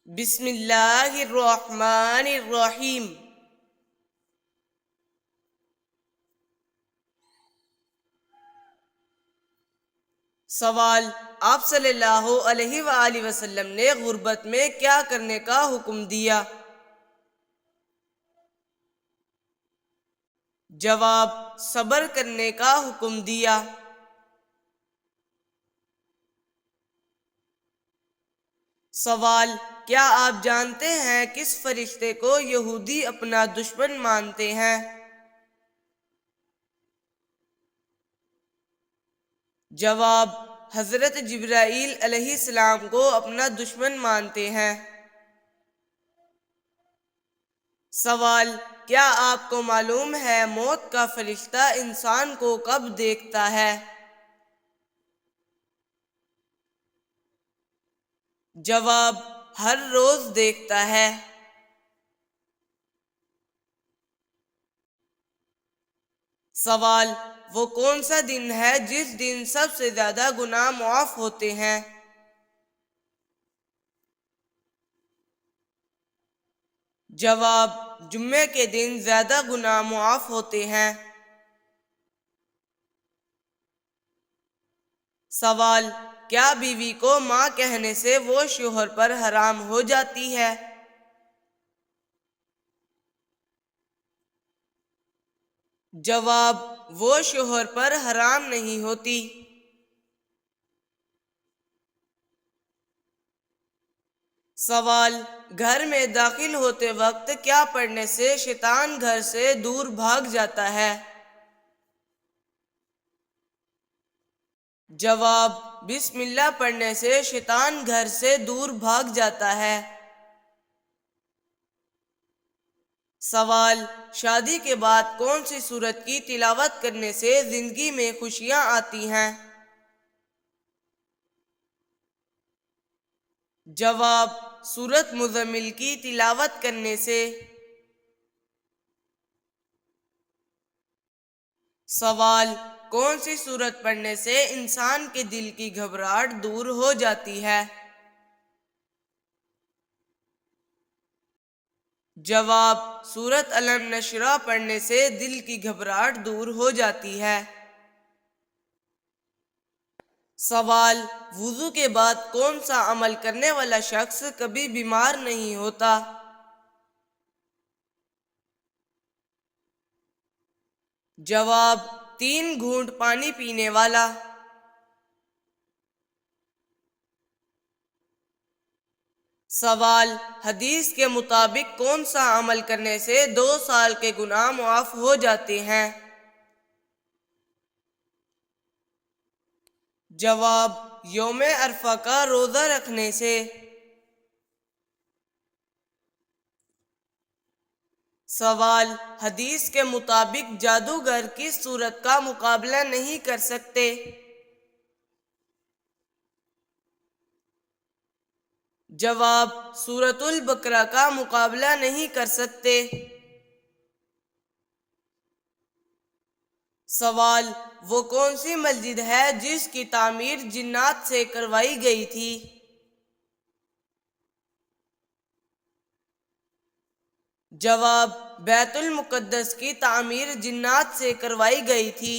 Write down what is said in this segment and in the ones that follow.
بسم اللہ الرحمن الرحیم۔ سوال: آپ صلی اللہ علیہ وآلہ وسلم نے غربت میں کیا کرنے کا حکم دیا؟ جواب: صبر کرنے کا حکم دیا۔ سوال: کیا آپ جانتے ہیں کس فرشتے کو یہودی اپنا دشمن مانتے ہیں؟ جواب: حضرت جبرائیل علیہ السلام کو اپنا دشمن مانتے ہیں۔ سوال: کیا آپ کو معلوم ہے موت کا فرشتہ انسان کو کب دیکھتا ہے؟ جواب: ہر روز دیکھتا ہے۔ سوال: وہ کون سا دن ہے جس دن سب سے زیادہ گناہ معاف ہوتے ہیں؟ جواب: جمعے کے دن زیادہ گناہ معاف ہوتے ہیں۔ سوال: کیا بیوی کو ماں کہنے سے وہ شوہر پر حرام ہو جاتی ہے؟ جواب: وہ شوہر پر حرام نہیں ہوتی۔ سوال: گھر میں داخل ہوتے وقت کیا پڑھنے سے شیطان گھر سے دور بھاگ جاتا ہے؟ جواب: بسم اللہ پڑھنے سے شیطان گھر سے دور بھاگ جاتا ہے۔ سوال: شادی کے بعد کون سی سورت کی تلاوت کرنے سے زندگی میں خوشیاں آتی ہیں؟ جواب: سورت مزمل کی تلاوت کرنے سے۔ سوال: کون سی سورت پڑھنے سے انسان کے دل کی گھبراہٹ دور ہو جاتی ہے؟ جواب: سورت الم نشرح پڑھنے سے دل کی گھبراہٹ دور ہو جاتی ہے۔ سوال: وضو کے بعد کون سا عمل کرنے والا شخص کبھی بیمار نہیں ہوتا؟ جواب: 3 گھونٹ پانی پینے والا۔ سوال: حدیث کے مطابق کون سا عمل کرنے سے 2 سال کے گناہ معاف ہو جاتے ہیں؟ جواب: یوم عرفہ کا روزہ رکھنے سے۔ سوال: حدیث کے مطابق جادوگر کس صورت کا مقابلہ نہیں کر سکتے؟ جواب: سورۃ البقرہ کا مقابلہ نہیں کر سکتے۔ سوال: وہ کون سی مسجد ہے جس کی تعمیر جنات سے کروائی گئی تھی؟ جواب: بیت المقدس کی تعمیر جنات سے کروائی گئی تھی۔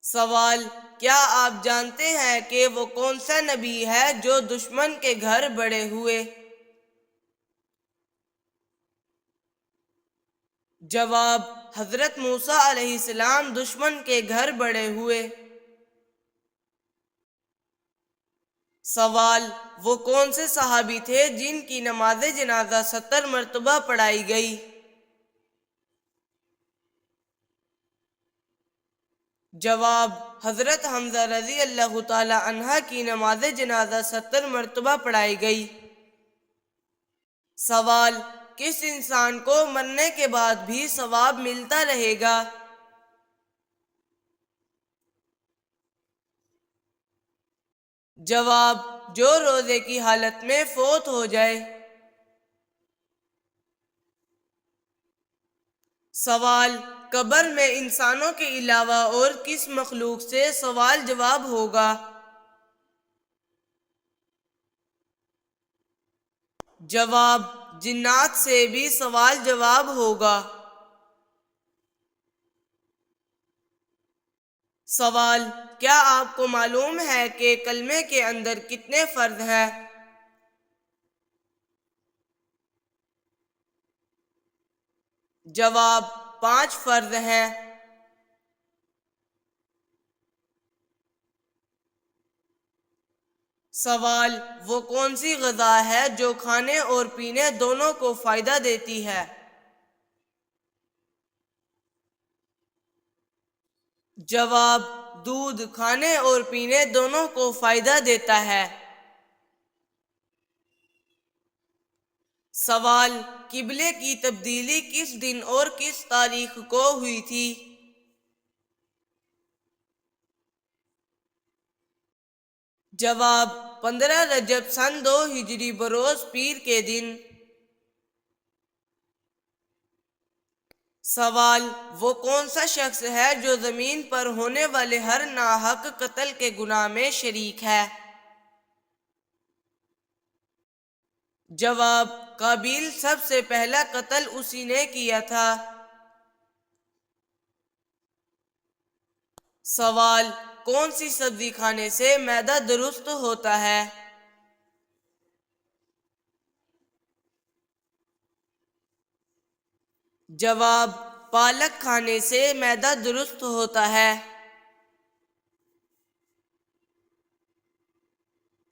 سوال: کیا آپ جانتے ہیں کہ وہ کون سا نبی ہے جو دشمن کے گھر بڑے ہوئے؟ جواب: حضرت موسیٰ علیہ السلام دشمن کے گھر بڑے ہوئے۔ سوال: وہ کون سے صحابی تھے جن کی نماز جنازہ 70 مرتبہ پڑھائی گئی؟ جواب: حضرت حمزہ رضی اللہ تعالی عنہ کی نماز جنازہ 70 مرتبہ پڑھائی گئی۔ سوال: کس انسان کو مرنے کے بعد بھی ثواب ملتا رہے گا؟ جواب: جو روزے کی حالت میں فوت ہو جائے۔ سوال: قبر میں انسانوں کے علاوہ اور کس مخلوق سے سوال جواب ہوگا؟ جواب: جنات سے بھی سوال جواب ہوگا۔ سوال: کیا آپ کو معلوم ہے کہ کلمے کے اندر کتنے فرض ہیں؟ جواب: 5 فرض ہیں۔ سوال: وہ کون سی غذا ہے جو کھانے اور پینے دونوں کو فائدہ دیتی ہے؟ جواب: دودھ کھانے اور پینے دونوں کو فائدہ دیتا ہے۔ سوال: قبلے کی تبدیلی کس دن اور کس تاریخ کو ہوئی تھی؟ جواب: 15 رجب سن 2 ہجری بروز پیر کے دن۔ سوال: وہ کون سا شخص ہے جو زمین پر ہونے والے ہر ناحق قتل کے گناہ میں شریک ہے؟ جواب: قابیل سب سے پہلا قتل اسی نے کیا تھا۔ سوال: کون سی سبزی کھانے سے معدہ درست ہوتا ہے؟ جواب: پالک کھانے سے معدہ درست ہوتا ہے۔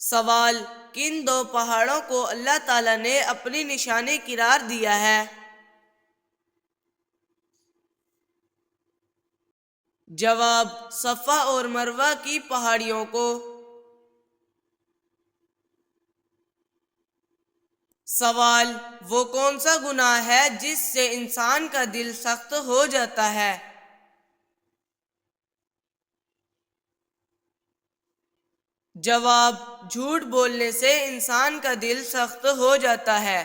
سوال: کن 2 پہاڑوں کو اللہ تعالیٰ نے اپنی نشانی قرار دیا ہے؟ جواب: صفا اور مروہ کی پہاڑیوں کو۔ سوال: وہ کون سا گناہ ہے جس سے انسان کا دل سخت ہو جاتا ہے؟ جواب: جھوٹ بولنے سے انسان کا دل سخت ہو جاتا ہے۔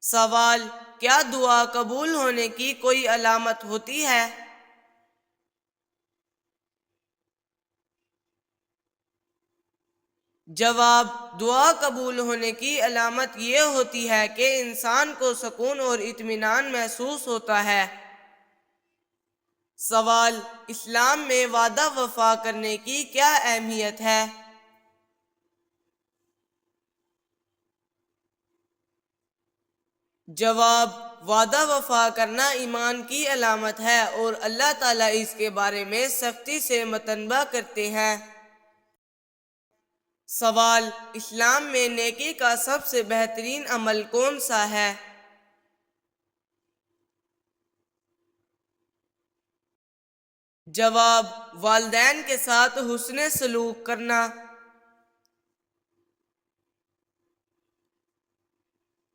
سوال: کیا دعا قبول ہونے کی کوئی علامت ہوتی ہے؟ جواب: دعا قبول ہونے کی علامت یہ ہوتی ہے کہ انسان کو سکون اور اطمینان محسوس ہوتا ہے۔ سوال: اسلام میں وعدہ وفا کرنے کی کیا اہمیت ہے؟ جواب: وعدہ وفا کرنا ایمان کی علامت ہے اور اللہ تعالیٰ اس کے بارے میں سختی سے متنبہ کرتے ہیں۔ سوال: اسلام میں نیکی کا سب سے بہترین عمل کون سا ہے؟ جواب: والدین کے ساتھ حسن سلوک کرنا۔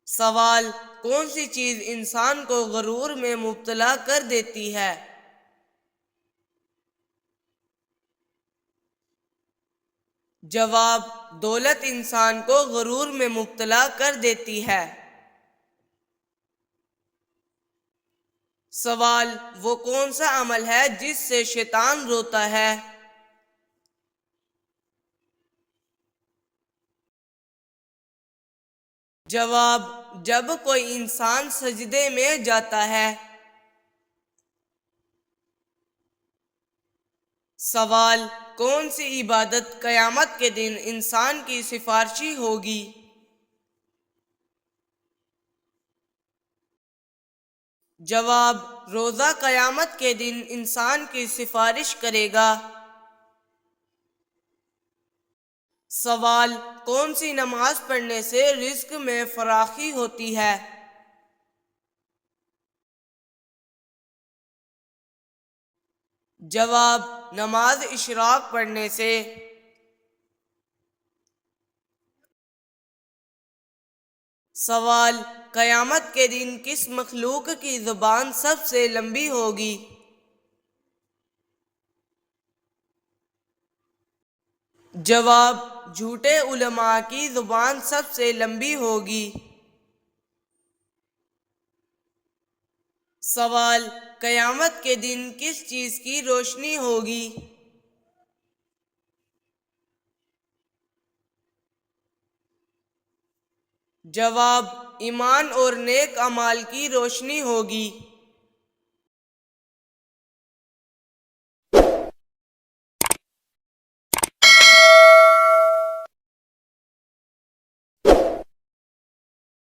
سوال: کون سی چیز انسان کو غرور میں مبتلا کر دیتی ہے؟ جواب: دولت انسان کو غرور میں مبتلا کر دیتی ہے۔ سوال: وہ کون سا عمل ہے جس سے شیطان روتا ہے؟ جواب: جب کوئی انسان سجدے میں جاتا ہے۔ سوال: کون سی عبادت قیامت کے دن انسان کی سفارشی ہوگی؟ جواب: روزہ قیامت کے دن انسان کی سفارش کرے گا۔ سوال: کون سی نماز پڑھنے سے رزق میں فراخی ہوتی ہے؟ جواب: نماز اشراق پڑھنے سے۔ سوال: قیامت کے دن کس مخلوق کی زبان سب سے لمبی ہوگی؟ جواب: جھوٹے علماء کی زبان سب سے لمبی ہوگی۔ سوال: قیامت کے دن کس چیز کی روشنی ہوگی؟ جواب: ایمان اور نیک اعمال کی روشنی ہوگی۔